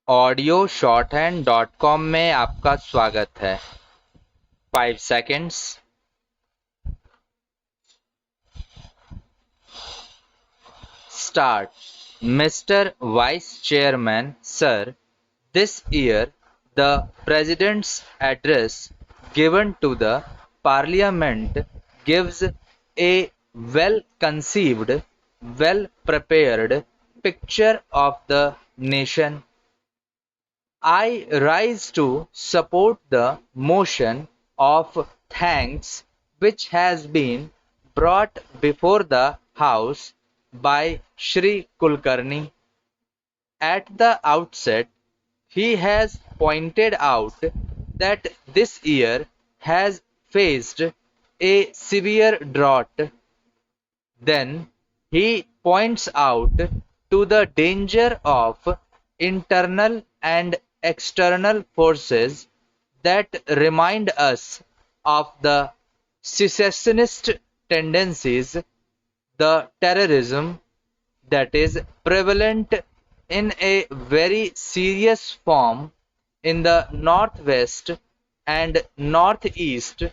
Audio shorthand.com में आपका स्वागत है। 5 seconds. Start. Mr. Vice Chairman, sir, this year the President's address given to the Parliament gives a well-conceived, well-prepared picture of the nation. I rise to support the motion of thanks which has been brought before the House by Shri Kulkarni. At the outset, he has pointed out that this year has faced a severe drought. Then he points out to the danger of internal and external forces that remind us of the secessionist tendencies, the terrorism that is prevalent in a very serious form in the northwest and northeast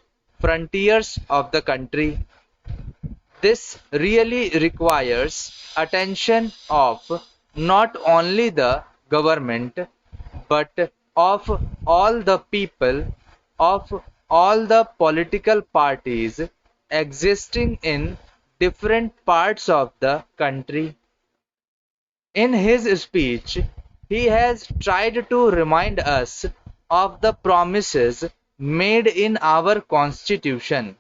frontiers of the country. This really requires attention of not only the government but of all the people, of all the political parties existing in different parts of the country. In his speech, he has tried to remind us of the promises made in our Constitution.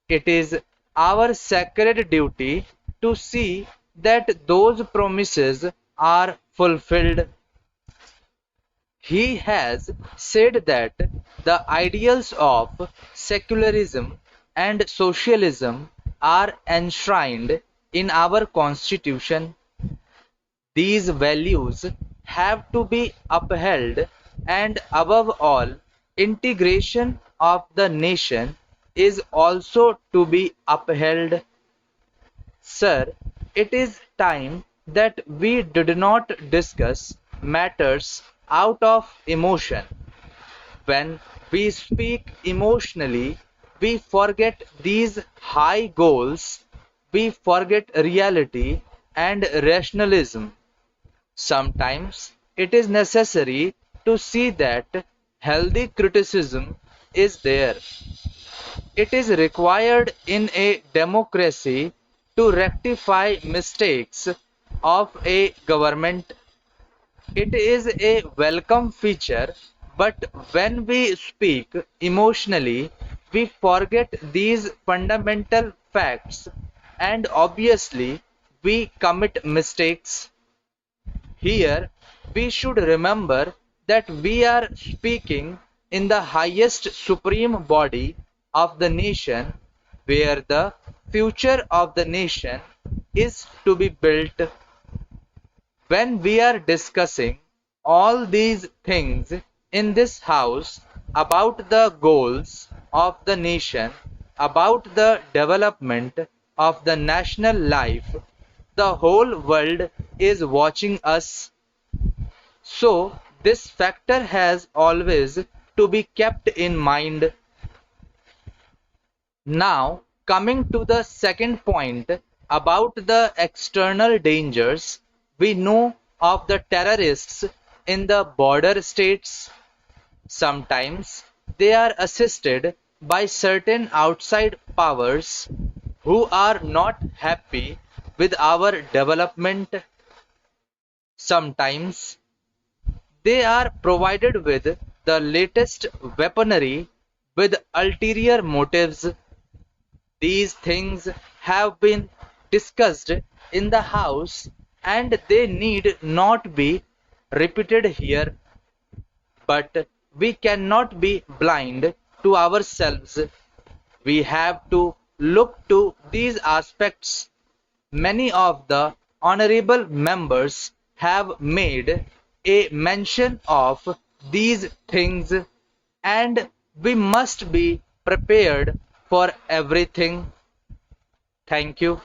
It is our sacred duty to see that those promises are fulfilled. He has said that the ideals of secularism and socialism are enshrined in our Constitution. These values have to be upheld, and above all, integration of the nation is also to be upheld. Sir, it is time that we did not discuss matters out of emotion. When we speak emotionally, we forget these high goals, we forget reality and rationalism. Sometimes it is necessary to see that healthy criticism is there. It is required in a democracy to rectify mistakes of a government. It is a welcome feature, but when we speak emotionally, we forget these fundamental facts and obviously we commit mistakes. Here, we should remember that we are speaking in the highest supreme body of the nation, where the future of the nation is to be built. When we are discussing all these things in this house about the goals of the nation, about the development of the national life, the whole world is watching us. So, this factor has always to be kept in mind. Now, coming to the second point about the external dangers, we know of the terrorists in the border states. Sometimes they are assisted by certain outside powers who are not happy with our development. Sometimes they are provided with the latest weaponry with ulterior motives. These things have been discussed in the House and they need not be repeated here. But we cannot be blind to ourselves. We have to look to these aspects. Many of the honorable members have made a mention of these things, and we must be prepared for everything. Thank you.